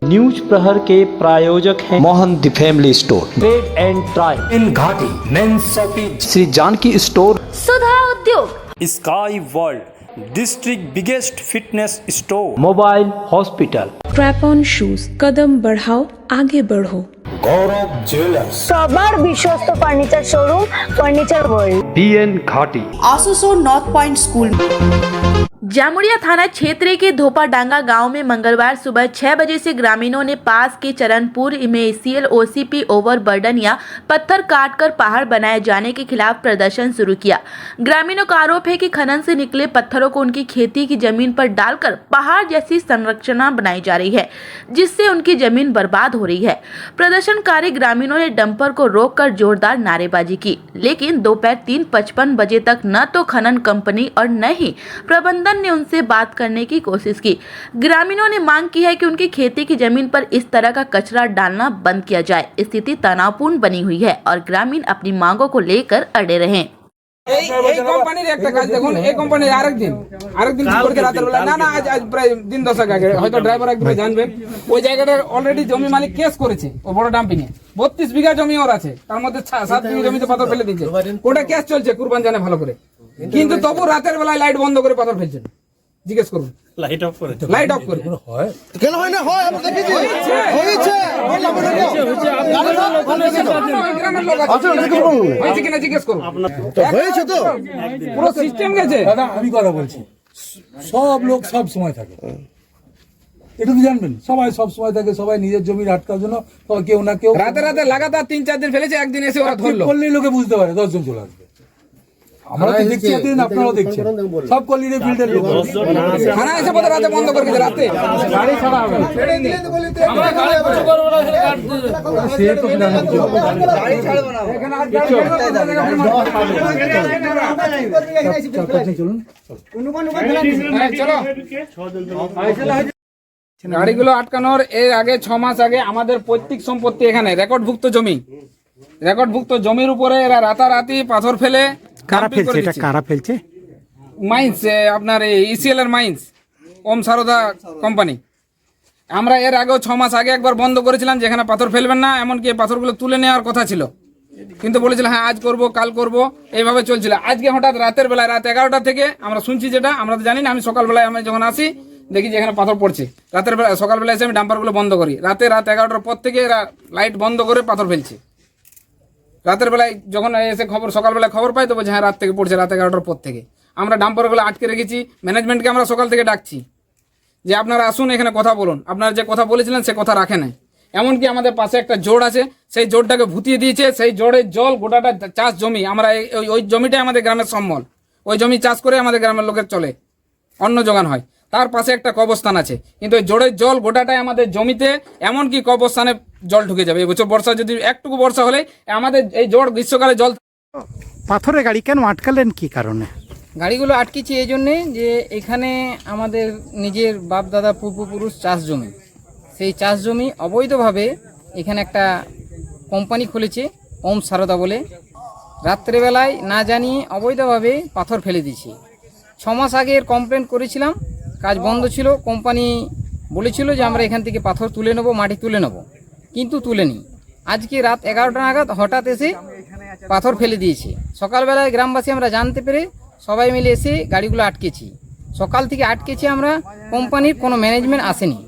News प्रहर के प्रायोजक हैं Mohan the family store, trade and try इन Ghati, men's shopping, Shri Janki store, Sudha Udyog, sky world, district biggest fitness store, mobile hospital, strap on shoes, कदम बढ़ाओ आगे बढ़ो, गौरव ज्वेलर्स, সবার বিশ্বস্ত furniture showroom furniture world, BN Ghati, आसोसो नॉर्थ पॉइंट स्कूल। जामुड़िया थाना क्षेत्र के धोपाडांगा गांव में मंगलवार सुबह 6 बजे से ग्रामीणों ने पास के चरणपुर में सीएल-ओसीपी ओवरबर्डन या पत्थर काटकर पहाड़ बनाए जाने के खिलाफ प्रदर्शन शुरू किया। ग्रामीणों का आरोप है कि खनन से निकले पत्थरों को उनकी खेती की जमीन पर डालकर पहाड़ जैसी संरचना बनाई जा रही है, जिससे उनकी जमीन बर्बाद हो रही है। प्रदर्शनकारी ग्रामीणों ने डंपर को रोककर जोरदार नारेबाजी की, लेकिन दोपहर 3:55 बजे तक न तो खनन कंपनी और न ही प्रबंधन ने उनसे बात करने की कोशिश की। ग्रामीणों ने मांग की है कि उनकी खेती की जमीन पर इस तरह का कचरा डालना बंद किया जाए। स्थिति तनावपूर्ण बनी हुई है और ग्रामीण अपनी मांगों को लेकर अड़े रहे। এই কোম্পানির একটা কাজ দেখুন, এই কোম্পানির আরেকদিন কি করতে রাতের বেলা না আজ প্রায় দিন 10 আগে হয়তো ড্রাইভার একদিন জানবেন, ওই জায়গাটার অলরেডি জমি মালিক কেস করেছে ও বড় ডাম্পিং এ 32 বিঘা জমি ওর আছে, তার মধ্যে 7 বিঘা জমিতে পাথর ফেলে দিয়েছে। ওটা কেস চলছে, কুরবান জানে ভালো করে, কিন্তু তবু রাতের বেলায় লাইট বন্ধ করে পাথর ফেলছেন। জিজ্ঞেস করুন, লাইট অফ করে হয় কেন হয় না? হয় আমরা দেখেছি হয়েছে হয়েছে কিনা জিজ্ঞেস করুন। হয়েছে তো পুরো সিস্টেম গেছে। দাদা আমি কথা বলছি, সব লোক সব সময় থাকে, এটুকু জানবেন, সবাই সব সময় থাকে, সবাই নিজের জমি আটকার জন্য কেউ না কেউ রাতে লাগাতার 3-4 দিন ফেলেছে, একদিন এসে ওরা ধরলো। করলেই লোকে বুঝতে পারে 10 জন চলে আসবে। আমরা তো দেখছি, আপনারাও দেখছেন, সব কলিরে ফিল্ডের লোক থানা এসে পথে রাতে বন্ধ করে দিয়েছে। রাতে গাড়ি ছাড়া হবে, আমরা গাড়ি কিছু করব না, সেটা কাট দিয়ে সে তো গাড়ি ছাড়বো না এখানে। আর চলুন চলো গাড়িগুলো আটকানোর এর আগে 6 মাস আগে আমাদের পৈতৃক সম্পত্তি এখানে রেকর্ডভুক্ত জমির উপরে এরা রাতারাতি পাথর ফেলে। কারা ফেলছে? এটা কারা ফেলছে? মাইন্স, আপনার এই ইসিএল এর মাইন্স, ওম সারদা কোম্পানি। আমরা এর আগেও 6 মাস আগে একবার বন্ধ করেছিলাম, যেখানে পাথর ফেলবেন না, এমনকি পাথরগুলো তুলে নেওয়ার কথা ছিল, কিন্তু বলেছিল হ্যাঁ আজ করব কাল করব, এইভাবে চলছিল। আজকে হঠাৎ রাতের বেলায় রাত 11টা থেকে আমরা শুনছি, যেটা আমরা তো জানি না, আমি সকালবেলায় আমি যখন আসি দেখি যে এখানে পাথর পড়ছে। রাতের বেলা সকালবেলা এসে আমি ডাম্পারগুলো বন্ধ করি, রাত 11টার পর থেকে এরা লাইট বন্ধ করে পাথর ফেলছে। রাতের বেলায় যখন এসে সকালবেলায় খবর পাই তো বলছে হ্যাঁ রাত থেকে পড়ছে, রাত 11টার পর থেকে। আমরা ডাম্পারগুলো আটকে রেখেছি, ম্যানেজমেন্টকে আমরা সকাল থেকে ডাকছি যে আপনারা আসুন এখানে কথা বলুন, আপনারা যে কথা বলেছিলেন সে কথা রাখে না। এমনকি আমাদের পাশে একটা জোড় আছে, সেই জোড়টাকে ভুতিয়ে দিয়েছে, সেই জোড়ের জল গোটাটা চাষ জমি, আমরা ওই জমিটাই আমাদের গ্রামের সম্বল, ওই জমি চাষ করে আমাদের গ্রামের লোকের চলে, অন্ন যোগান হয়। তার পাশে একটা কবরস্থান আছে, কিন্তু ওই জোড়ের জল গোটাটাই আমাদের জমিতে, এমনকি কবরস্থানে জল ঢুকে যাবে। এবছর বর্ষা যদি একটুকু বর্ষা হলে আমাদের এই জোড় গ্রীষ্মকালে জল। পাথরের গাড়ি কেন আটকালেন, কি কারণে? গাড়িগুলো আটকেছি এই জন্যে যে এখানে আমাদের নিজের বাপ দাদা পূর্বপুরুষ চাষ জমি, সেই চাষ জমি অবৈধভাবে এখানে একটা কোম্পানি খুলেছে ওম সারদা বলে, রাত্রেবেলায় না জানিয়ে অবৈধভাবে পাথর ফেলে দিয়েছে। 6 মাস আগে এর কমপ্লেন করেছিলাম, কাজ বন্ধ ছিল, কোম্পানি বলেছিল যে আমরা এখান থেকে পাথর তুলে নেব, মাটি তুলে নেব, কিন্তু তুলেনি। আজকে রাত 11টা নাগাদ হঠাৎ এসে পাথর ফেলে দিয়েছে। সকালবেলায় গ্রামবাসী আমরা জানতে পেরে সবাই মিলে এসে গাড়িগুলো আটকেছি। সকাল থেকে আটকেছি আমরা, কোম্পানির কোনো ম্যানেজমেন্ট আসেনি,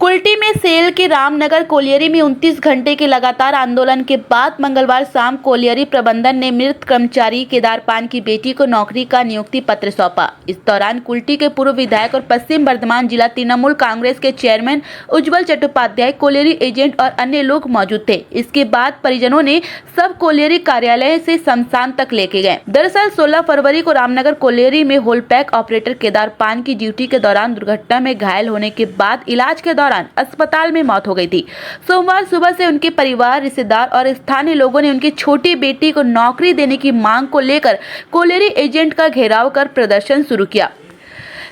कुल्टी में सेल के रामनगर कोलियरी में 29 घंटे के लगातार आंदोलन के बाद मंगलवार शाम कोलियरी प्रबंधन ने मृत कर्मचारी केदार पान की बेटी को नौकरी का नियुक्ति पत्र सौंपा। इस दौरान कुल्टी के पूर्व विधायक और पश्चिम बर्धमान जिला तृणमूल कांग्रेस के चेयरमैन उज्जवल चट्टोपाध्याय, कोलियरी एजेंट और अन्य लोग मौजूद थे। इसके बाद परिजनों ने सब कोलियरी कार्यालय से शमशान तक लेके गए। दरअसल 16 फरवरी को रामनगर कोलियरी में होल पैक ऑपरेटर केदार पान की ड्यूटी के दौरान दुर्घटना में घायल होने के बाद इलाज के दौरान अस्पताल में मौत हो गई थी। सोमवार सुबह से उनके परिवार, रिश्तेदार और स्थानीय लोगों ने उनकी छोटी बेटी को नौकरी देने की मांग को लेकर कोलियरी एजेंट का घेराव कर प्रदर्शन शुरू किया।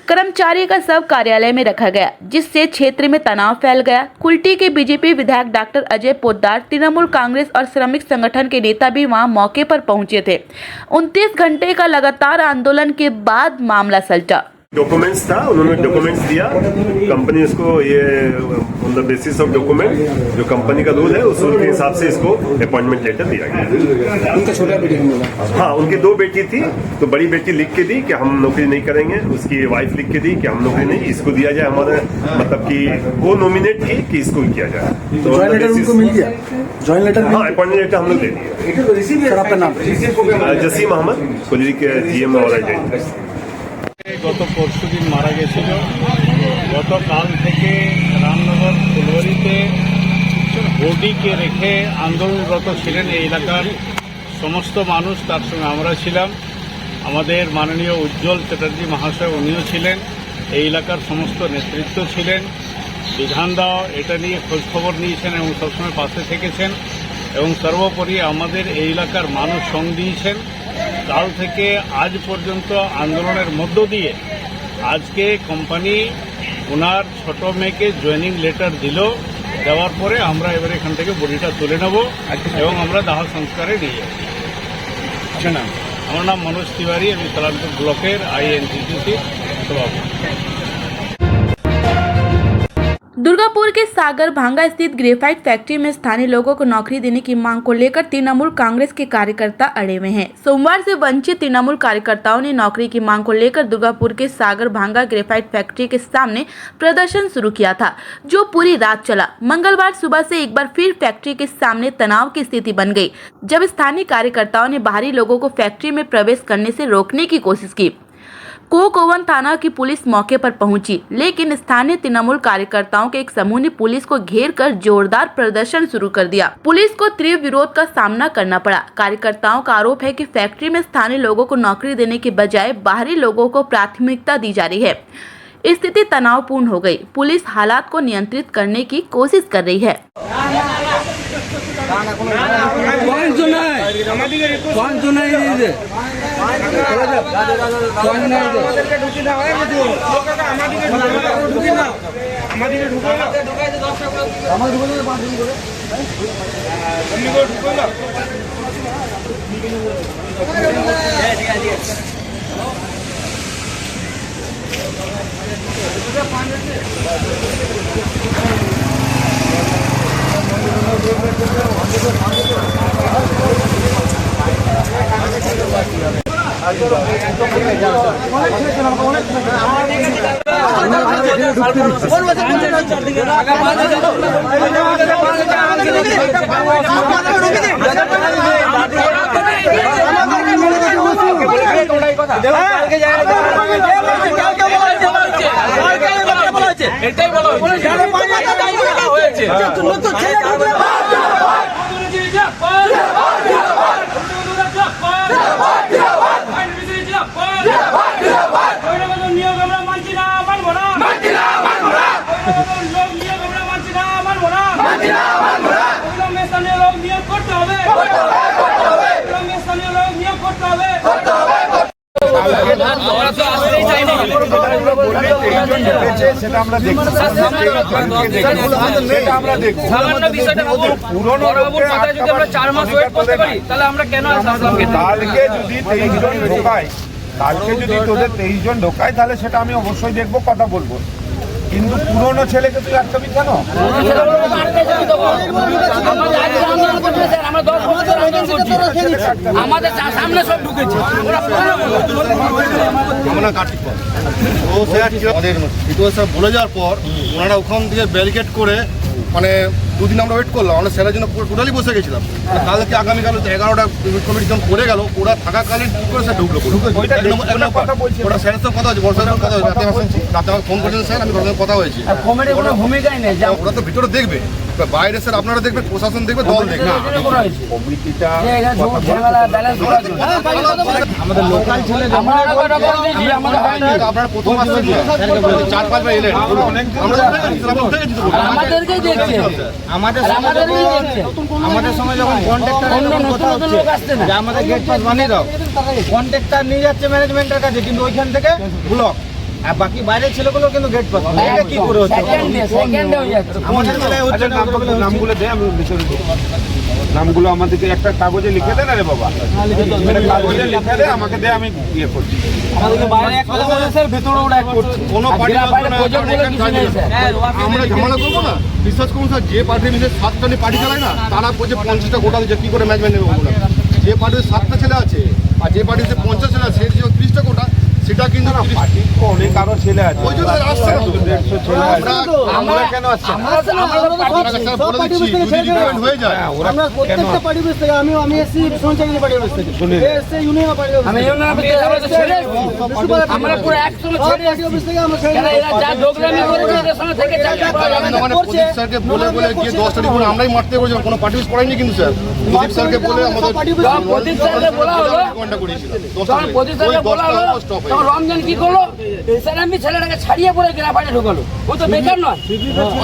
कर्मचारी का शव कार्यालय में रखा गया, जिससे क्षेत्र में तनाव फैल गया। कुल्टी के बीजेपी विधायक डॉक्टर अजय पोद्दार, तृणमूल कांग्रेस और श्रमिक संगठन के नेता भी वहां मौके पर पहुंचे थे। 29 घंटे का लगातार आंदोलन के बाद मामला सुलझा। डॉक्यूमेंट्स था, उन्होंने डॉक्यूमेंट्स दिया, कंपनी उसको ये on the basis of document जो कंपनी का रूल है उस रूल के हिसाब से इसको अपॉइंटमेंट लेटर दिया गया। उनका छोटा बेटी को मिला। हाँ, उनकी 2 बेटी थी, तो बड़ी बेटी लिख के दी कि हम नौकरी नहीं करेंगे, उसकी वाइफ लिख के दी कि हम नौकरी नहीं, इसको दिया जाए, हमारे मतलब कि वो नॉमिनेट की कि इसको किया जाए। तो ज्वाइन लेटर उनको मिल गया, ज्वाइन लेटर हाँ, अपॉइंटमेंट लेटर हम लोग दे दिए। सर आपका नाम? जसीम अहमद, कोलियरी के जीएम और एजेंट। গত পরশুদিন মারা গেছিল। গতকাল থেকে রামনগর ফুলবাড়িতে বডিকে রেখে আন্দোলনরত ছিলেন এই এলাকার সমস্ত মানুষ, তার সঙ্গে আমরা ছিলাম। আমাদের মাননীয় উজ্জ্বল চ্যাটার্জি মহাশয় উনিও ছিলেন, এই এলাকার সমস্ত নেতৃত্ব ছিলেন। বিধানদাও এটা নিয়ে খোঁজখবর নিয়েছেন এবং সবসময় পাশে থেকেছেন এবং সর্বোপরি আমাদের এই এলাকার মানুষ সঙ্গ দিয়েছেন। কাল থেকে আজ পর্যন্ত আন্দোলনের মধ্য দিয়ে আজকে কোম্পানি ওনার ছোট মেয়েকে জয়েনিং লেটার দিল, দেওয়ার পরে আমরা এবার এখান থেকে বডিটা তুলে নেব এবং আমরা দাহ সংস্কারে নিয়ে যাব। আচ্ছা, নাম? আমার নাম মনোজ তিওয়ারি, আমি সালামপুর ব্লকের INCCC সভাপতি। दुर्गापुर के सागर भांगा स्थित ग्रेफाइट फैक्ट्री में स्थानीय लोगों को नौकरी देने की मांग को लेकर तृणमूल कांग्रेस के कार्यकर्ता अड़े हुए हैं। सोमवार से वंचित तृणमूल कार्यकर्ताओं ने नौकरी की मांग को लेकर दुर्गापुर के सागर भांगा ग्रेफाइट फैक्ट्री के सामने प्रदर्शन शुरू किया था, जो पूरी रात चला। मंगलवार सुबह से एक बार फिर फैक्ट्री के सामने तनाव की स्थिति बन गई, जब स्थानीय कार्यकर्ताओं ने बाहरी लोगों को फैक्ट्री में प्रवेश करने से रोकने की कोशिश की। कोकवन थाना की पुलिस मौके पर पहुंची, लेकिन स्थानीय तृणमूल कार्यकर्ताओं के एक समूह ने पुलिस को घेर कर जोरदार प्रदर्शन शुरू कर दिया। पुलिस को तीव्र विरोध का सामना करना पड़ा। कार्यकर्ताओं का आरोप है कि फैक्ट्री में स्थानीय लोगों को नौकरी देने के बजाय बाहरी लोगों को प्राथमिकता दी जा रही है। स्थिति तनावपूर्ण हो गई। पुलिस हालात को नियंत्रित करने की कोशिश कर रही है। সেটা আমরা দেখব, সামান্য বিষয়টা পুরনো যদি আমরা 4 মাস ওয়েট করতে পারি তাহলে আমরা কেন কালকে যদি 23 জন ঢোকায়, কালকে যদি তোদের 23 জন ঢোকায় তাহলে সেটা আমি অবশ্যই দেখবো, কথা বলবো। কিন্তু পুরনো ছেলেকে তুই আটকাবি কেন? আমাদের সামনে সব ঢুকেছে, আমরা কাটি পর ও স্যার আমাদের ইতিহাস স্যার বলে যাওয়ার পর ওনারা ওখান থেকে ব্যারিকেড করে মানে 2 দিন আমরা ওয়েট করলাম, আমরা স্যারের জন্য টোটালি বসে গেছিলাম। কালকে আগামীকাল 11টা কমিটি যখন পড়ে গেল, ওরা থাকাকালীন কি করে স্যার ঢুকলো? ওরা স্যারের সঙ্গে কথা হয়েছে, বর্ষার সঙ্গে কথা হয়েছে, রাতে আমার ফোন করেছেন স্যার, আমি ওদের কথা হয়েছি। ভূমিকাই নেই, ওরা তো ভিতরে দেখবে, বাইরে স্যার আপনারা দেখবেন, প্রশাসন দেখবে, দল দেখবে। কমিটিটা আমাদের লোকাল ছেলে আপনারা প্রথম আসতে 4-5 বার এলেন, আমাদেরকেই দেখছে, আমাদের সময় যখন কন্ট্রাক্টর কথা হচ্ছে যে আমাদের গেট পাস বানিয়ে দাও, কন্ট্রাক্টর নিয়ে যাচ্ছে ম্যানেজমেন্টের কাছে, কিন্তু ওইখান থেকে ব্লক আর বাকি বাইরের ছেলেগুলো কিন্তু গেট পাস এটা কি করে হচ্ছে সেকেন্ডে হয়ে যাচ্ছে আমাদের বেলায় হচ্ছে নামগুলো দেয় আমি ভিতরে নামগুলো আমাদেরকে একটা কাগজে লিখে দেন আরে বাবা কাগজে লিখে দে আমাকে দে আমি ইয়ে করছি আমাদেরকে বাইরে এক কথা বলে স্যার ভিতরে ওরা এক করছে কোনো পার্টি আমরা ঝামেলা করবো না বিশ্বাস করুন স্যার যে পার্টির মিলে 7টা পার্টি চালায় না তারা বলছে 50টা গোটা দিচ্ছে কি করে ম্যানেজমেন্ট নেবে বলুন যে পার্টিতে 7টা ছেলে আছে আর যে পার্টিতে 50 ছেলে আছে যে 30টা গোটা সেটা কিন্তু অনেক আরো ছেলে আছে ওই জন্য আসছে না 150 ছেলে আমরা কেন আসছে হয়ে যায় আমরা প্রত্যেকটা পার্টি বেস থেকে আমি এসছি সঞ্চালনী পার্টি বেস থেকে এসছি ইউনিয়ন পার্টি বেস আমি ইউনিয়ন পার্টি ছেড়ে আমরা পুরো 100 ছেড়ে বেস থেকে আমরা ছেড়ে এরা যা ডোগরামি করেছে এর সঙ্গে থেকে মানে প্রদীপ স্যারকে বলে গিয়ে 10 তারিখ করে আমরাই মারতে করেছিলাম কোনো পার্টি বেস পড়াইনি কিন্তু স্যার প্রদীপ স্যারকে বলে আমাদের প্রদীপ স্যারকে বলা হলো ঘন্টা করেছিলাম প্রদীপ স্যারকে বলা হলো রমজান কি করলো স্যার আমি ছেলেটাকে ছাড়িয়ে পড়ে গ্রাফাইটে ঢুকালো ও তো বেকার নয়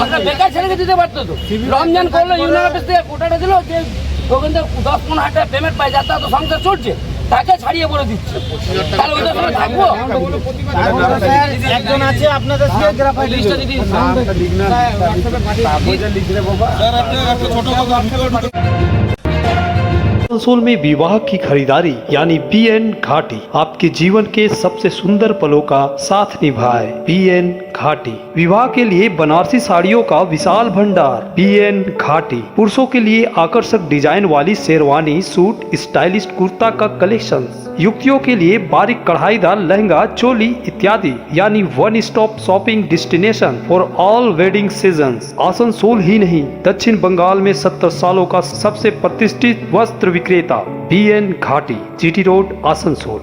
ওটা বেকার ছেলেকে দিতে পারতো তো রমজান করলো ইউনিয়ন অফিস থেকে কোটাটা দিল যে ওখান থেকে 10-15 হাজার পেমেন্ট পাই যাতে তো সংসার চলছে তাকে ছাড়িয়ে পড়ে দিচ্ছে তাহলে ওদের সঙ্গে থাকবো একজন আছে আপনাদের থেকে গ্রাফাইট লিস্টটা দিদি লিখলে বাবা স্যার আপনি একটা ছোট কথা आसनसोल में विवाह की खरीदारी यानी BN घाटी आपके जीवन के सबसे सुंदर पलों का साथ निभाए। BN घाटी विवाह के लिए बनारसी साड़ियों का विशाल भंडार। BN घाटी पुरुषों के लिए आकर्षक डिजाइन वाली शेरवानी सूट स्टाइलिश कुर्ता का कलेक्शन, युवतियों के लिए बारीक कढ़ाईदार लहंगा चोली इत्यादि यानी one stop shopping destination for all wedding season. Asansol ही नहीं दक्षिण बंगाल में 70 सालों का सबसे प्रतिष्ठित वस्त्र विक्रेता BN घाटी, GT रोड, आसनसोल।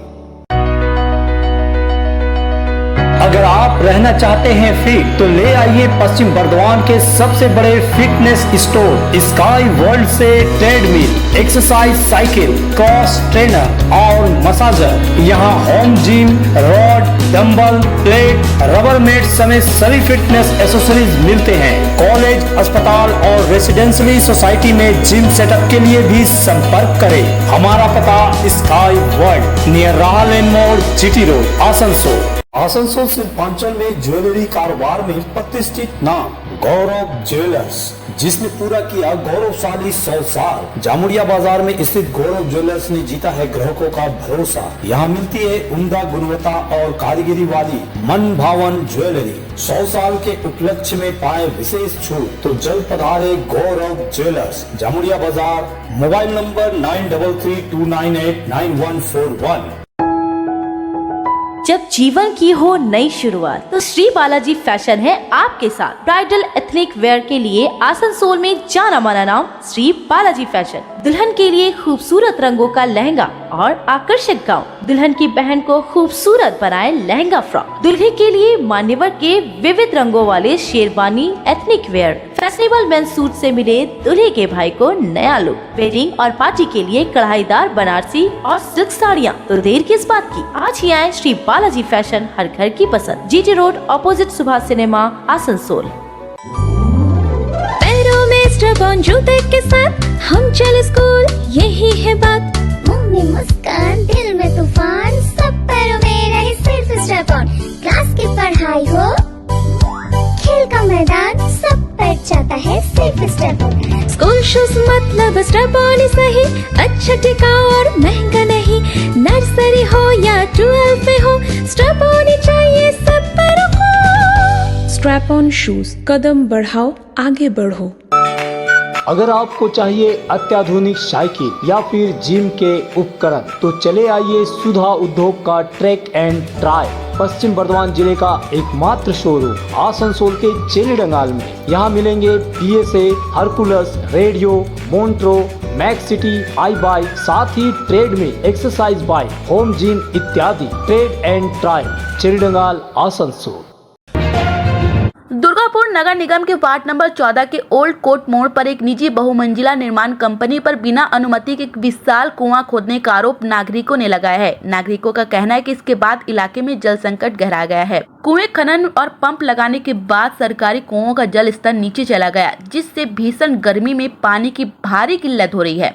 अगर आप रहना चाहते हैं फिट तो ले आइए पश्चिम बर्दवान के सबसे बड़े फिटनेस स्टोर स्काई वर्ल्ड से treadmill, exercise cycle, cross trainer और मसाजर। यहाँ home gym, rod, dumbbell, plate, rubber mat समेत सभी फिटनेस एसेसरीज मिलते हैं। कॉलेज, अस्पताल और रेसिडेंशियली सोसाइटी में जिम सेटअप के लिए भी संपर्क करें। हमारा पता स्काई वर्ल्ड नियर राहलेन मोड़, GT रोड, आसनसोल। आसनसोल शिल्पांचल में ज्वेलरी कारोबार में प्रतिष्ठित नाम गौरव ज्वेलर्स, जिसने पूरा किया गौरवशाली 100 साल। जामुड़िया बाजार में स्थित गौरव ज्वेलर्स ने जीता है ग्राहकों का भरोसा। यहाँ मिलती है उम्दा गुणवत्ता और कारीगरी वाली मन भावन ज्वेलरी। 100 साल के उपलक्ष्य में पाए विशेष छूट, तो जल्द पधारे गौरव ज्वेलर्स, जामुड़िया बाजार। Mobile number 9332989141। जब जीवन की हो नई शुरुआत तो श्री बालाजी फैशन है आपके साथ। ब्राइडल एथनिक वेयर के लिए आसनसोल में जाना माना नाम श्री बालाजी फैशन। दुल्हन के लिए खूबसूरत रंगों का लहंगा और आकर्षक गाउन, दुल्हन की बहन को खूबसूरत बनाए लहंगा फ्रॉक, दुल्हे के लिए मान्यवर के विविध रंगों वाले sherwani ethnic wear, fashionable men's suit से मिले दूल्हे के भाई को नया लुक, वेडिंग और पार्टी के लिए कढ़ाईदार बनारसी और सिल्क साड़ियाँ। तो देर किस बात की, आज ही आए श्री बालाजी फैशन, हर घर की पसंद, GT road, opposite Subhash cinema, Asansol. पैरों में स्ट्रैप-ऑन जूते के साथ हम चले स्कूल, यही है बात। मुंह में मुस्कान, दिल में तूफान, सब पैरों में रहे सिर्फ स्ट्रैप-ऑन। क्लास की पढ़ाई हो, खेल का मैदान, सब पर जाता है सिर्फ स्ट्रैप-ऑन। स्कूल शूज मतलब स्ट्रैप-ऑन ही सही, अच्छा टिकाऊ और महंगा नहीं। नर्सरी हो या 12 में हो, स्ट्रैप-ऑन ही चाहिए सब पैरों को। स्ट्रैप-ऑन शूज, कदम बढ़ाओ आगे बढ़ो। अगर आपको चाहिए अत्याधुनिक साइकिल या फिर जिम के उपकरण तो चले आइए सुधा उद्योग का ट्रैक एंड ट्राई, पश्चिम बर्दवान जिले का एकमात्र शोरूम आसनसोल के चेली डंगाल में। यहाँ मिलेंगे PSA, Hercules, radio, Montra, max city, I bike, साथ ही ट्रेड में एक्सरसाइज बाइक, होम जिम इत्यादि। Trade and try, Chelidanga, Asansol. Durgapur नगर निगम के वार्ड नंबर 14 के ओल्ड कोर्ट मोड़ पर एक निजी बहुमंजिला निर्माण कंपनी पर बिना अनुमति के एक विशाल कुआं खोदने का आरोप नागरिकों ने लगाया है। नागरिकों का कहना है कि इसके बाद इलाके में जल संकट गहरा गया है। कुएं खनन और पंप लगाने के बाद सरकारी कुओं का जल स्तर नीचे चला गया, जिससे भीषण गर्मी में पानी की भारी किल्लत हो रही है।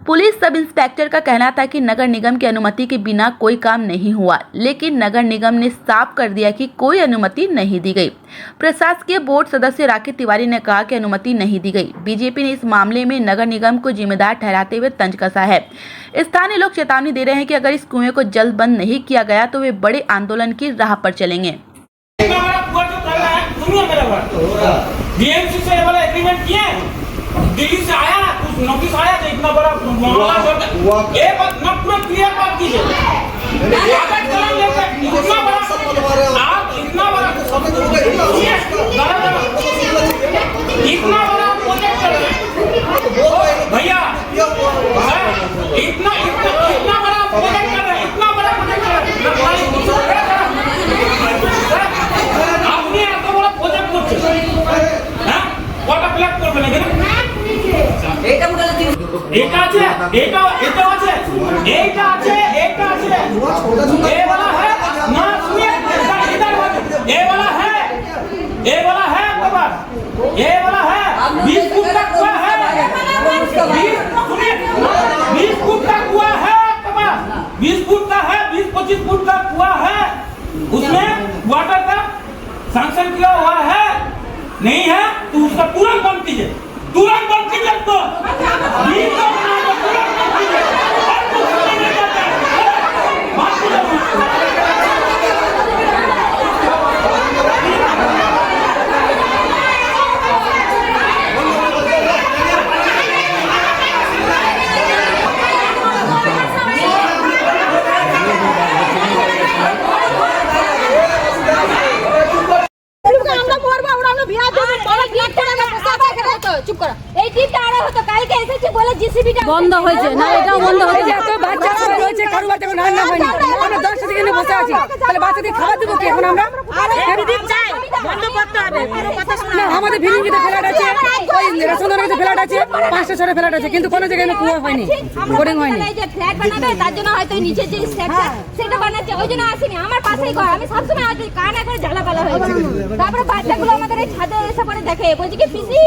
पुलिस सब इंस्पेक्टर का कहना था कि नगर निगम की अनुमति के बिना कोई काम नहीं हुआ, लेकिन नगर निगम ने साफ कर दिया कि कोई अनुमति नहीं दी गई। प्रशासकीय बोर्ड सदस्य राकेश तिवारी ने कहा कि अनुमति नहीं दी गई। बीजेपी ने इस मामले में नगर निगम को जिम्मेदार ठहराते हुए तंज कसा है। स्थानीय लोग चेतावनी दे रहे हैं कि अगर इस कुएं को जल्द बंद नहीं किया गया तो वे बड़े आंदोलन की राह पर चलेंगे। दिल्ली से आया कुछ नोटिस आया तो इतना बड़ा मामला ये बात ना पूरा क्लियर बात कीजिए। इतना बड़ा आप इतना बड़ा इतना बड़ा प्रोजेक्ट कर रहे हैं भैया, इतना इतना बड़ा प्रोजेक्ट कर रहे हैं, इतना बड़ा प्रोजेक्ट कर रहे हैं। আপনি এত বড় প্রজেক্ট করছেন, হ্যাঁ কটা প্ল্যান করবেন এখানে? এটা আছে, এটা আছে, এইটা আছে, এইটা আছে, ये वाला है ना, सुनिए इधर ये वाला है आपके पास, ये वाला है 20 फुट का कुआं है, 20 फुट का कुआं है आपके पास, 20 फुट का है, 20-25 फुट का कुआं है, उसमें वाटर का सैंक्शन किया हुआ है, नहीं है तो उसका तुरंत बंद कीजिए, तुरंत बंद कीजिए तो চুপ করো, এই টিপটা আড়া হতো, কালকে এসেছে বলে জিসিবিটা বন্ধ হয়েছে না, এটাও বন্ধ হয়েছে। এত বাচ্চা সব রয়েছে, কারো বাচ্চা কোনো রান্না হয়নি, আমরা 10 থেকে এখানে বসে আছি, তাহলে বাচ্চাদের খাবার দেবো কি এখন আমরা? দিদি চাই বন্ধ করতে হবে, কোনো কথা শুনে না। আমাদের ভিলিঙ্গিতে ফ্ল্যাট আছে, ওই রেশনের কাছে ফ্ল্যাট আছে, 5টা 6টা ফ্ল্যাট আছে, কিন্তু কোনো জায়গায় কুয়া হয়নি, বোরিং হয়নি। এই যে ফ্ল্যাট বানাবে তার জন্য হয়তো নিচে যে স্ট্রাকচার সেটা বানাচ্ছে, ওই জন্য আসেনি। আমার পাশেই ঘর, আমি সবসময় আসি, কান একবার জ্বালাপালা হয়েছে। তারপরে বাচ্চাগুলো আমাদের এই ছাদে এসে পরে দেখে, বলছে কি পিসি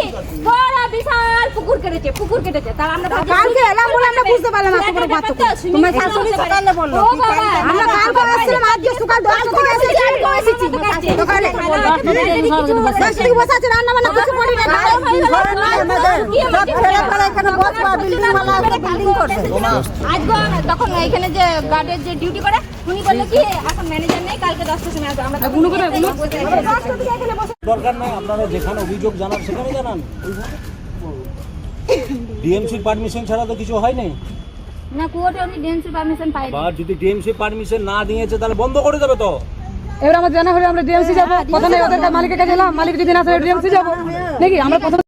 বড় বিশাল পুকুর কেটেছে, পুকুর কেটেছে। তার আমরা কালকে এলাম বলে আমরা বুঝতে পারলাম না পুকুর বাচ্চা, তুমি শাশুড়ি সকালে বললো, ও বাবা আমরা কালকে আসছিলাম, আজকে সকাল 10টা থেকে এসেছি, আমি তো এসেছি দোকানে 10 থেকে বসে আছে, রান্না বান্না কিছু করি না, সব ফেলে ফেলে এখানে বসবা, বিল্ডিং वाला বিল্ডিং করছে। আজকে তখন এখানে যে গার্ডের যে ডিউটি করে উনি বলল কি এখন ম্যানেজার নেই, কালকে 10টার সময় আসবে। আমরা কোনো করে 10টা থেকে এখানে বসে দরকার নাই, আপনারা যেখানে অভিযোগ জানান সেখানে জানান। ডিএমসির পারমিশন ছাড়া তো কিছু হয় নাই না, কোর্টে উনি ডিএমসি পারমিশন পাইনি। বা যদি ডিএমসি পারমিশন না দিয়েছে তাহলে বন্ধ করে দেবে তো। এবার আমাদের জানা হলে আমরা ডিএমসি যাবো, কথা নেই ওদের মালিকের কাছে এলাম, মালিক যদি না থাকে ডিএমসি যাবো নাকি। আমরা প্রথম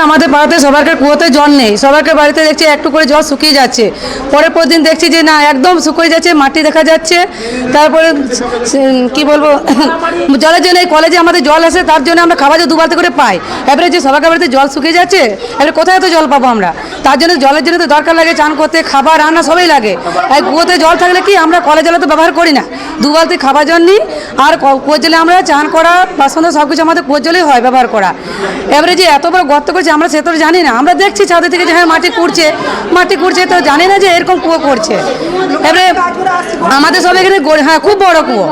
আমাদের পাড়াতে সবার কুয়োতে জল নেই, সবার বাড়িতে দেখছি একটু করে জল শুকিয়ে যাচ্ছে, পরের পর দিন দেখছি যে না একদম শুকিয়ে যাচ্ছে, মাটি দেখা যাচ্ছে। তারপরে কি বলবো, জলের জন্য এই কলেজে আমাদের জল আসে, তার জন্য আমরা খাবার যে 2 বালতি করে পাই, এবারে যে সবার বাড়িতে জল শুকিয়ে যাচ্ছে, এবারে কোথায় তো জল পাবো আমরা? তার জন্য জলের জন্য তো দরকার লাগে, চান করতে, খাবার, রান্না সবই লাগে। এই কুয়োতে জল থাকলে কি আমরা কলের জলে তো ব্যবহার করি না, 2 বালতি খাবার জল নিই, আর কুয়োর জলে আমরা চান করা বাসন সব কিছু আমাদের কুয়োর জলেই হয় ব্যবহার করা। এবারে যে এত বড় গর্ত করছে আমরা সে তো জানি না, আমরা দেখছি ছাদে থেকে যে হ্যাঁ মাটি কুড়ছে, তো জানি না যে এরকম কুয়ো করছে। এবারে আমাদের সব এখানে হ্যাঁ খুব বড় কুয়ো,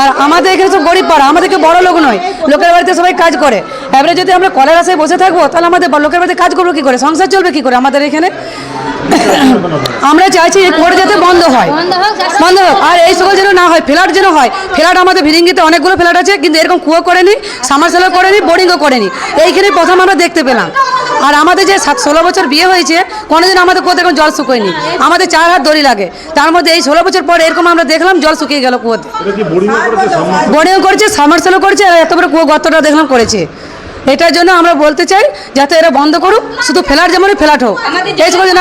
আর আমাদের এখানে সব গরিব পাড়া, আমাদেরকে বড় লোক নয়, লোকের বাড়িতে সবাই কাজ করে। এবারে যদি আমরা কলের আশায় বসে থাকবো তাহলে আমাদের লোকের বাড়িতে কাজ করবো কি করে, সংসার চলবে কি করে আমাদের এখানে? আমরা চাইছি এই কুয়োটা যাতে বন্ধ হয়, বন্ধ হোক, আর এই সকল যেন না হয়, ফ্ল্যাট যেন হয়। ফ্ল্যাট আমাদের ভিলিঙ্গিতে অনেকগুলো ফ্ল্যাট আছে, কিন্তু এরকম কুয়ো করেনি, সাবমার্সিবল করেনি, বোরিংও করেনি, এইখানে প্রথম আমরা দেখতে পেলাম। আর আমাদের যে 16 বছর বিয়ে হয়েছে, কোনোদিন আমাদের কুয়োতে এখন জল শুকোয়নি, আমাদের 4 হাত দড়ি লাগে, তার মধ্যে এই 16 বছর পর এরকম আমরা দেখলাম জল শুকিয়ে গেল কুয়োতে। বোরিংও করেছে, সাবমার্সিবল করেছে, আর এত বড় কুয়ো গর্তটা দেখলাম করেছে। এটার জন্য আমরা বলতে চাই যাতে এরা বন্ধ করুক, শুধু ফ্ল্যাট যেমন ফ্ল্যাট হোক, এই সকল জন্য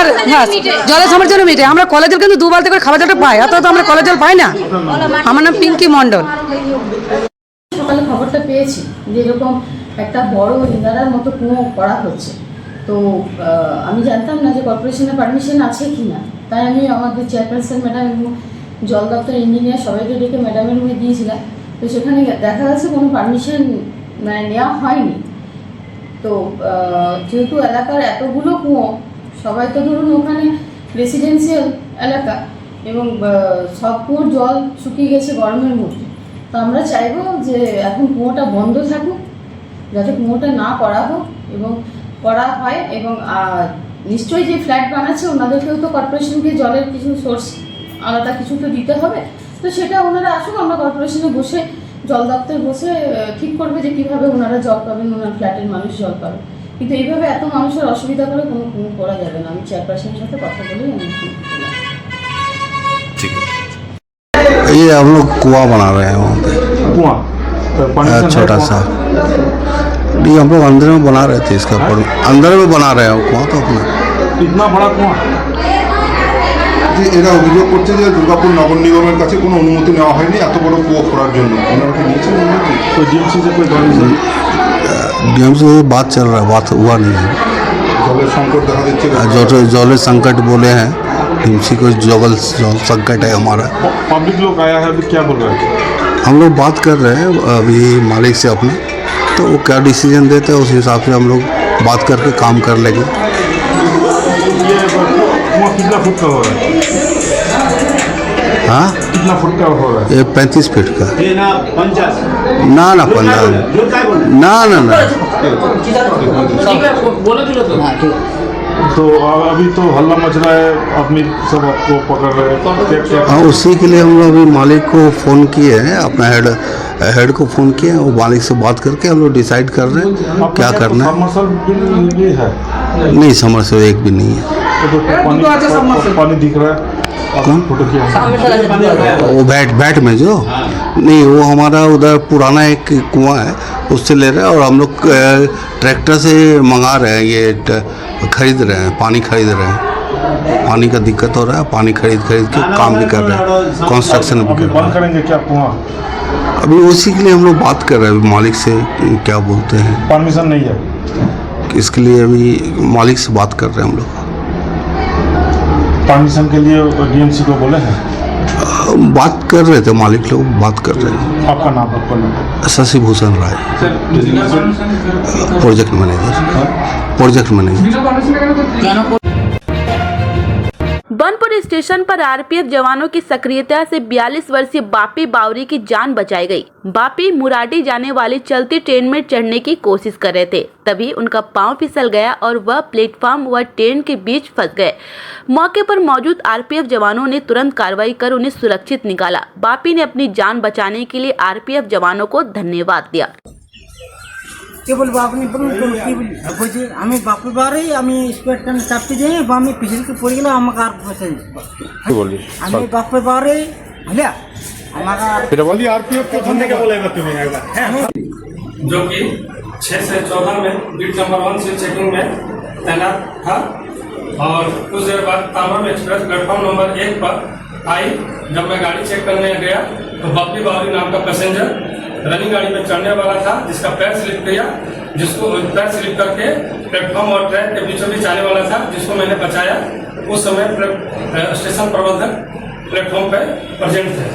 জলের সময়ের জন্য মিটে। আমরা কলের জল কিন্তু 2 বালতি করে খাবার জলটা পাই, অত আমরা কলের জল পাই না। আমার নাম পিঙ্কি মণ্ডল। সকালে খবরটা পেয়েছি যে এরকম একটা বড় ইনারার মতো কুয়ো করা হচ্ছে, তো আমি জানতাম না যে কর্পোরেশনের পারমিশন আছে কি না, তাই আমি আমাদের চেয়ারপারসন ম্যাডাম এবং জল দপ্তর ইঞ্জিনিয়ার সবাইকে ডেকে ম্যাডামের রুমে দিয়েছিলাম, তো সেখানে দেখা যাচ্ছে কোনো পারমিশন নেওয়া হয়নি। তো যেহেতু এলাকার এতগুলো কুয়ো, সবাই তো ধরুন ওখানে রেসিডেন্সিয়াল এলাকা এবং সব কুয়োর জল শুকিয়ে গেছে গরমের মধ্যে। তো আমরা চাইবো যে এখন কুয়োটা বন্ধ থাকুক, যাতে কুয়োটা না করা হোক এবং করা হয়। এবং নিশ্চয়ই যে ফ্ল্যাট বানাচ্ছে ওনাদেরকেও তো কর্পোরেশনকে জলের কিছু সোর্স আলাদা কিছু তো দিতে হবে। তো সেটা ওনারা আসুক, আমরা কর্পোরেশনে বসে জল দপ্তর বসে ঠিক করবে যে কীভাবে ওনারা জল পাবেন, ওনার ফ্ল্যাটের মানুষ জল পাবে। কিন্তু এইভাবে এত মানুষের অসুবিধা করে কোনো কুয়ো করা যাবে না। আমি চেয়ারপারসনের সাথে কথা বলেই আমি ये हम लोग कुआं बना रहे हैं वहाँ पे, कुआं छोटा सा। नहीं, हम लोग अंदर में बना रहे थे इसका, पर अंदर में बना रहे हैं कुआं तो अपना। इतना बड़ा कुआं? যে এরা অভিযোগ করছে যে দুর্গাপুর নগর নিগমের কাছে কোনো অনুমতি নেওয়া হয়নি এত বড় কুয়ো খোঁড়ার জন্য। ওনারা কি নিয়েছেন অনুমতি? कोई डीएमसी से कोई डीएमसी डीएमसी से बात चल रहा है, बात हुआ नहीं है। जल संकट देखा दिखे, जल संकट बोले हैं डीएमसी को, जल संकट है हमारा। पब्लिक लोग आया है, अभी क्या बोल रहे हैं? हम लोग बात कर रहे हैं अभी मालिक से अपने, तो वो क्या डिसीजन देते हैं उस हिसाब से हम लोग बात करके काम कर लेंगे। ये कुआं कितना फुट का हो रहा है? हाँ, कितना फुट का हो रहा है? ये 35 फीट का। ना ना 15, ना ना ना। तो अभी तो हल्ला मच रहा है, आदमी सब आपको पकड़ रहे हैं। हाँ, उसी के लिए हम लोग अभी मालिक को फ़ोन किए हैं, अपना हेड को फ़ोन किए हैं। वो मालिक से बात करके हम लोग डिसाइड कर रहे हैं क्या करना है। समरसेबल भी है? नहीं, समरसेबल एक भी नहीं है। तो पानी दिख रहा है? कौन? वो बैट में जो नहीं, वो हमारा उधर पुराना एक कुआं है, उससे ले रहे हैं। और हम लोग ट्रैक्टर से मंगा रहे हैं, ये खरीद रहे हैं, पानी खरीद रहे हैं। पानी का दिक्कत हो रहा है, पानी खरीद के काम भी कर रहे हैं, कंस्ट्रक्शन भी कर रहे हैं। बंद करेंगे क्या कुआं? अभी उसी के लिए हम लोग बात कर रहे हैं मालिक से, क्या बोलते हैं। परमिशन नहीं है इसके लिए अभी मालिक से बात कर रहे हैं हम लोग। परमिशन के लिए डीएमसी को बोले हैं? बात कर रहे थे, मालिक लोग बात कर रहे हैं। आपका नाम? शशि भूषण राय, प्रोजेक्ट मैनेजर। बनपुर स्टेशन पर आरपीएफ जवानों की सक्रियता से 42 वर्षीय बापी बावरी की जान बचाई गई। बापी मुराडी जाने वाली चलती ट्रेन में चढ़ने की कोशिश कर रहे थे, तभी उनका पांव फिसल गया और वह प्लेटफॉर्म व ट्रेन के बीच फंस गए। मौके पर मौजूद आरपीएफ जवानों ने तुरंत कार्रवाई कर उन्हें सुरक्षित निकाला। बापी ने अपनी जान बचाने के लिए आरपीएफ जवानों को धन्यवाद दिया। কে বলবো আপনি বলুন কি বলি বলছি আমি বাপু বারেই আমি স্কোয়ার ট্রেন চাপতে যাই বা আমি পিছনে পড়ে গেলাম আমাকে আর বাঁচাই আমি বাপু বারে হলে আমাকে फिर बोलिए आरपीएफ को धन्यवाद क्या बोलेगा तुम्हें एक बार? जो कि 6 से 14 में बीट नंबर 1 से चेकिंग में तैनात था। और कुछ देर बाद तामाम एक्सप्रेस प्लेटफॉर्म नंबर 1 पर आई। जब मैं गाड़ी चेक करने गया तो बप्पी बावरी नाम का पैसेंजर रनिंग गाड़ी में चढ़ने वाला था, जिसका पैर स्लिप किया, जिसको पैर स्लिप करके प्लेटफॉर्म और ट्रैक के बीचों बीच आने वाला था, जिसको मैंने बचाया। उस समय स्टेशन प्रबंधक प्लेटफॉर्म पे प्रेजेंट थे।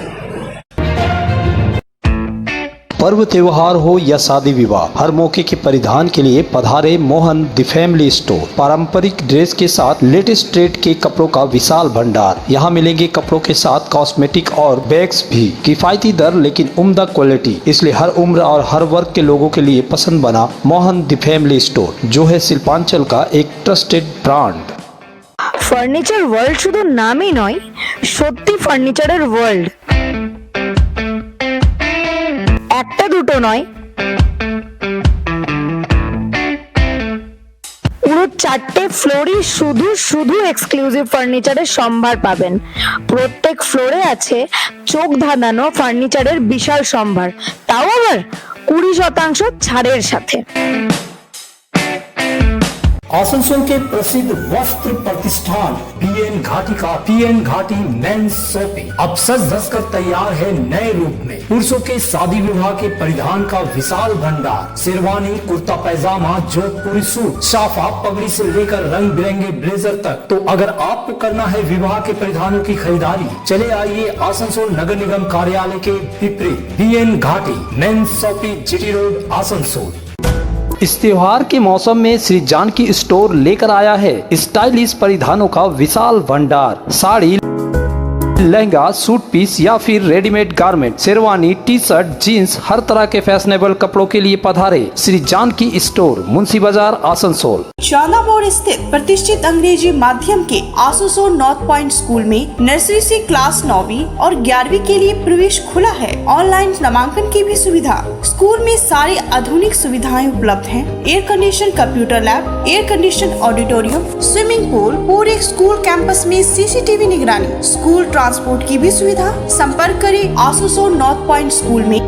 पर्व त्योहार हो या शादी विवाह, हर मौके के परिधान के लिए पधारे मोहन द फैमिली स्टोर। पारंपरिक ड्रेस के साथ लेटेस्ट ट्रेड के कपड़ों का विशाल भंडार। यहाँ मिलेंगे कपड़ों के साथ कॉस्मेटिक और बैग्स भी। किफायती दर लेकिन उम्दा क्वालिटी, इसलिए हर उम्र और हर वर्ग के लोगों के लिए पसंद बना मोहन द फैमिली स्टोर, जो है शिल्पांचल का एक ट्रस्टेड ब्रांड। ফার্নিচার ওয়ার্ল্ড শুধু নামই নয়, সত্যি ফার্নিচারের ওয়ার্ল্ড। একটা দুটো নয়, পুরো 4টে ফ্লোরই শুধু শুধু এক্সক্লুসিভ ফার্নিচারের সম্ভার পাবেন। প্রত্যেক ফ্লোরে আছে চোখ ধাঁধানো ফার্নিচারের বিশাল সম্ভার, তাও আবার 20% ছাড়ের সাথে। आसनसोल के प्रसिद्ध वस्त्र प्रतिष्ठान पीएन घाटी का पीएन घाटी मेंस शॉपिंग अब सज धज कर तैयार है नए रूप में। पुरुषों के शादी विवाह के परिधान का विशाल भंडार, शेरवानी, कुर्ता पैजामा, जोधपुरी सूट, साफा, पगड़ी से लेकर रंग बिरंगे ब्लेजर तक। तो अगर आपको करना है विवाह के परिधानों की खरीदारी, चले आइए आसनसोल नगर निगम कार्यालय के विपरीत PN Ghati men's shopping, GT road, Asansol. इस त्योहार के मौसम में श्री जानकी स्टोर लेकर आया है स्टाइलिश परिधानों का विशाल भंडार। साड़ी, लहंगा, सूट पीस या फिर readymade garment, sherwani, T shirt, jeans, हर तरह के फैशनेबल कपड़ों के लिए पधारे श्री जानकी स्टोर, मुंशी बाजार, आसनसोल। चांदा मोड़ स्थित प्रतिष्ठित अंग्रेजी माध्यम के आसनसोल नॉर्थ पॉइंट स्कूल में नर्सरी से क्लास 9वीं और 11वीं के लिए प्रवेश खुला है। ऑनलाइन नामांकन की भी सुविधा। स्कूल में सारी आधुनिक सुविधाएं उपलब्ध हैं। Air condition computer lab, air condition auditorium, swimming pool, पूरे स्कूल कैंपस में सीसीटीवी निगरानी, स्कूल ट्रांसपोर्ट की भी सुविधा। संपर्क करें आसनसोल नॉर्थ पॉइंट स्कूल में।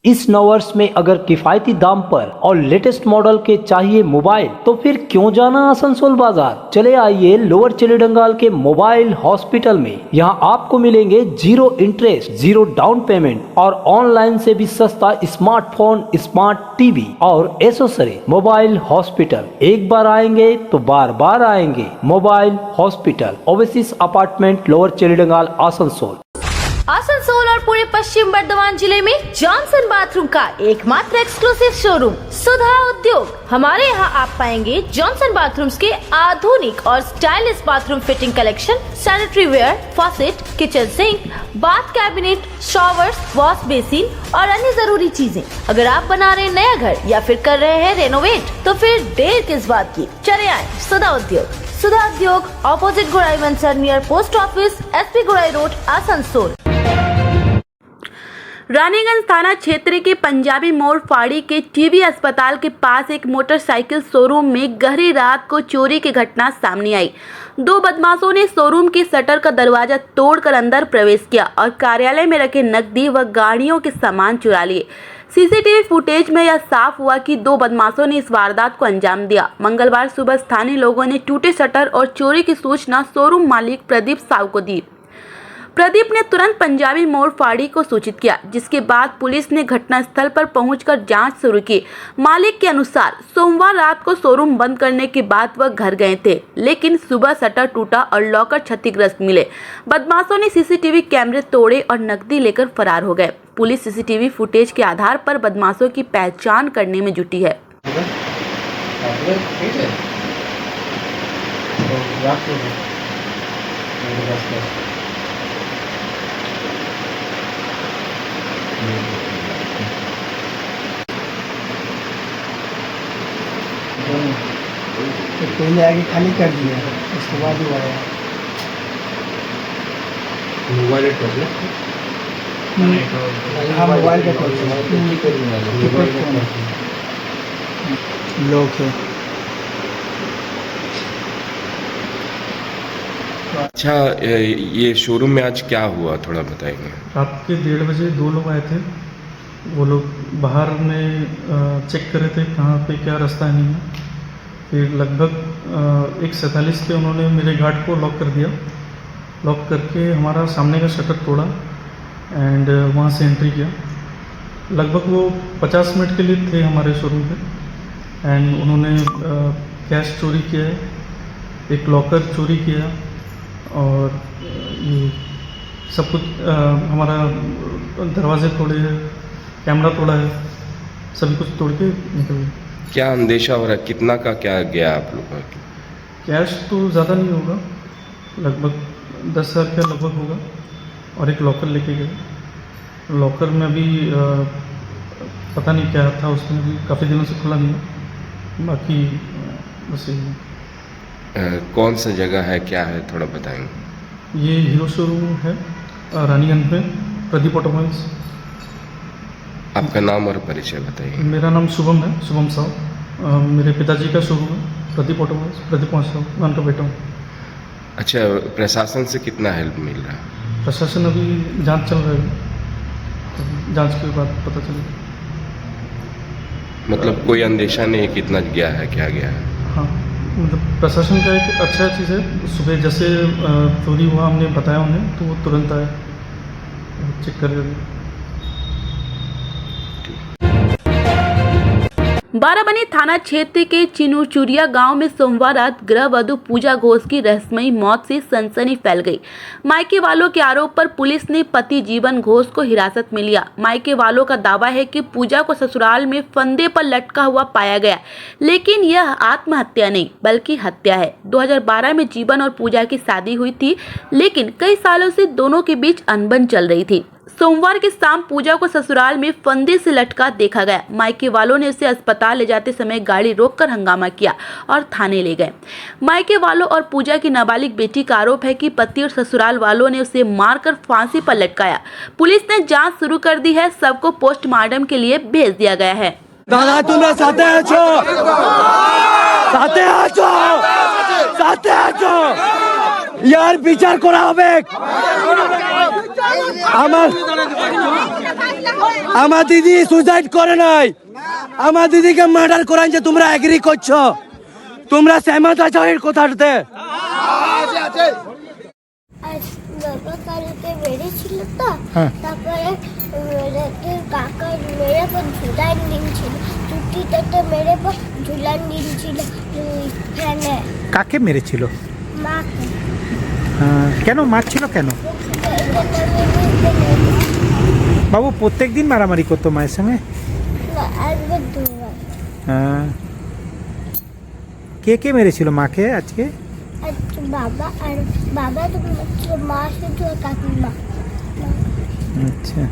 इस नववर्ष में अगर किफायती दाम पर और लेटेस्ट मॉडल के चाहिए मोबाइल तो फिर क्यों जाना आसनसोल बाजार। चले आइए लोअर चिलीडंगाल के मोबाइल हॉस्पिटल में। यहाँ आपको मिलेंगे 0 इंटरेस्ट, 0 डाउन पेमेंट और ऑनलाइन से भी सस्ता स्मार्टफोन, स्मार्ट टीवी और एसेसरी। मोबाइल हॉस्पिटल, एक बार आएंगे तो बार बार आएंगे। Mobile hospital, oasis apartment, lower Chelidanga, Asansol. Asansol और पूरे पश्चिम बर्धमान जिले में जॉनसन बाथरूम का एकमात्र एक्सक्लूसिव शोरूम सुधा उद्योग। हमारे यहाँ आप पाएंगे जॉनसन बाथरूम्स के आधुनिक और stylish bathroom fitting collection, sanitary ware, faucet, kitchen sink, bath cabinet, showers, wash basin और अन्य जरूरी चीजें। अगर आप बना रहे हैं नया घर या फिर कर रहे हैं रेनोवेट तो फिर देर किस बात की, चले आए सुधा उद्योग। सुधा उद्योग ऑपोजिट गुराई वंसर नियर पोस्ट ऑफिस, एसपी गुराई रोड, आसनसोल। रानीगंज थाना क्षेत्र के पंजाबी मोड़ फाड़ी के टीबी अस्पताल के पास एक मोटरसाइकिल शोरूम में गहरी रात को चोरी की घटना सामने आई। 2 बदमाशों ने शोरूम के शटर का दरवाजा तोड़कर अंदर प्रवेश किया और कार्यालय में रखे नकदी व गाड़ियों के सामान चुरा लिए। सीसीटीवी फुटेज में यह साफ हुआ कि 2 बदमाशों ने इस वारदात को अंजाम दिया। मंगलवार सुबह स्थानीय लोगों ने टूटे शटर और चोरी की सूचना शोरूम मालिक प्रदीप साहू को दी। प्रदीप ने तुरंत पंजाबी मोड़ फाड़ी को सूचित किया, जिसके बाद पुलिस ने घटनास्थल पर पहुंचकर जांच शुरू की। मालिक के अनुसार सोमवार रात को शोरूम बंद करने के बाद वह घर गए थे, लेकिन सुबह शटर टूटा और लॉकर क्षतिग्रस्त मिले। बदमाशों ने सीसीटीवी कैमरे तोड़े और नकदी लेकर फरार हो गए। पुलिस सीसीटीवी फुटेज के आधार पर बदमाशों की पहचान करने में जुटी है। तो पहले आगे खाली कर दिया, उसके बाद वो आया। मोबाइल हाँ, मोबाइल का लोग है। अच्छा, ये शोरूम में आज क्या हुआ, थोड़ा बताएंगे। रात के 1:30 बजे 2 लोग आए थे। वो लोग बाहर में चेक कर रहे थे कहाँ पे क्या रास्ता नहीं है। फिर लगभग 1:47 पे उन्होंने मेरे गार्ड को लॉक कर दिया। लॉक करके हमारा सामने का शटर तोड़ा एंड वहाँ से एंट्री किया। लगभग वो 50 मिनट के लिए थे हमारे शोरूम पे एंड उन्होंने कैश चोरी किया है, एक लॉकर चोरी किया और ये सब कुछ हमारा दरवाजे तोड़े हैं, कैमरा तोड़ा है, सभी कुछ तोड़ के निकल गए। क्या अंदेशा हो रहा है, कितना का क्या गया आप लोग का? कैश तो ज़्यादा नहीं होगा, लगभग 10,000 का लगभग होगा और एक लॉकर लेके गए। लॉकर में अभी पता नहीं क्या था उसमें, भी काफ़ी दिनों से खुला नहीं है। बाकी बस यही। कौन सा जगह है, क्या है, थोड़ा बताएंगे। ये हीरो शोरूम है रानीगंज में, प्रदीप ऑटोमोबाइल्स। आपका नाम और परिचय बताइए। मेरा नाम शुभम है, शुभम साहू। मेरे पिताजी का शोरूम है प्रदीप ऑटोमोबाइल्स, प्रदीप साहू, मैं उनका बेटा हूँ। अच्छा, प्रशासन से कितना हेल्प मिल रहा है? प्रशासन अभी जांच चल रही है, तो जांच के बाद पता चलेगा। मतलब कोई अंदेशा नहीं कितना गया है, क्या गया है? हाँ, मतलब प्रशासन का एक अच्छा चीज़ है। सुबह जैसे चोरी हुआ हमने बताया उन्हें, तो वो तुरंत आए, चेक कर रहे। बाराबनी थाना क्षेत्र के चिनुचुरिया गांव में सोमवार रात गृहवधू पूजा घोष की रहस्यमयी मौत से सनसनी फैल गई। मायके वालों के आरोप पर पुलिस ने पति जीवन घोष को हिरासत में लिया। मायके वालों का दावा है कि पूजा को ससुराल में फंदे पर लटका हुआ पाया गया, लेकिन यह आत्महत्या नहीं बल्कि हत्या है। 2012 में जीवन और पूजा की शादी हुई थी, लेकिन कई सालों से दोनों के बीच अनबन चल रही थी। सोमवार की शाम पूजा को ससुराल में फंदे से लटका देखा गया। मायके वालों ने उसे अस्पताल ले जाते समय गाड़ी रोककर हंगामा किया और थाने ले गए। मायके वालों और पूजा की नाबालिग बेटी का आरोप है कि पति और ससुराल वालों ने उसे मारकर फांसी पर लटकाया। पुलिस ने जांच शुरू कर दी है। सबको पोस्टमार्टम के लिए भेज दिया गया है। दादा তোমরা সাথে আছো, সাথে আছো, সাথে আছো, ইয়ার বিচার করা হবে। আমার দিদি সুসাইড করে নাই, আমার দিদিকে মার্ডার করাইছে। তোমরা এগ্রি করছো? তোমরা সহমত আছো এর কথাটাতে? বাবা কালকে বেরিয়েছিল তো, তারপরে কাকা মেরে পর ঝুলান দিনছিল, চুটিটাতে মেরে পর ঝুলান দিনছিল ফ্যানে। কাকে মেরেছিল? মাকে। কেন মারছিল কেন? বাবু প্রত্যেকদিন মারামারি করতো মায়ের সঙ্গে? একবার দুবার। কে কে মেরেছিল মাকে আজকে? বাবা আর বাবা তো মা শুধু কাকিমা। আচ্ছা,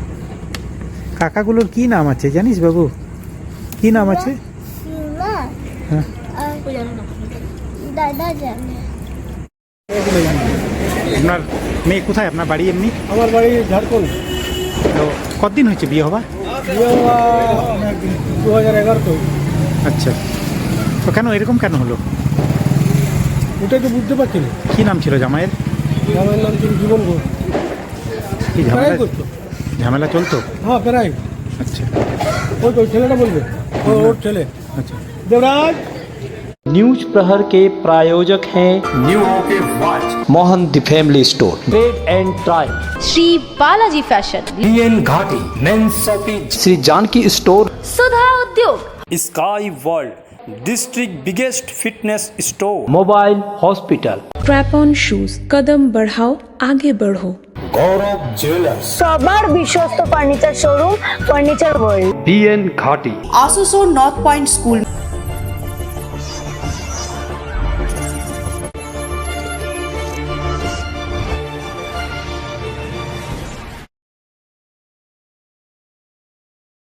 কাকাগুলোর কি নাম আছে জানিস বাবু? কি নাম আছে? সীমা আর দাদা জানে। আপনার মেয়ে কোথায়? আপনার বাড়ি এমনি? আমার বাড়ি ঝাড়খণ্ড। তো কতদিন হয়েছে বিয়ে হওয়া? বিয়ে হওয়া 2011 তো। আচ্ছা, তো কেন এরকম কেন হলো? ওটাই তো বুঝতে পারছি না। কি নাম ছিল জামাইয়ের? জামাইয়ের নাম ছিল জীবন ঘোষ। কি ঝামেলা প্রায় করতো। ঝামেলা চলতো? হ্যাঁ প্রায়। আচ্ছা, ওই ছেলেটা বলবে, ওর ছেলে। আচ্ছা। देवराज। न्यूज प्रहर के प्रायोजक हैं new Mohan the family store, trade and try, Shri Balaji fashion, BN Ghati men's shopping, Shri Janki store, Sudha Udyog, sky world district biggest fitness store, mobile hospital, trap on shoes, कदम बढ़ाओ आगे बढ़ो, गौरव ज्वेलर्स, সবার বিশ্বস্ত furniture showroom furniture world, BN Ghati, आसुसो नॉर्थ पॉइंट स्कूल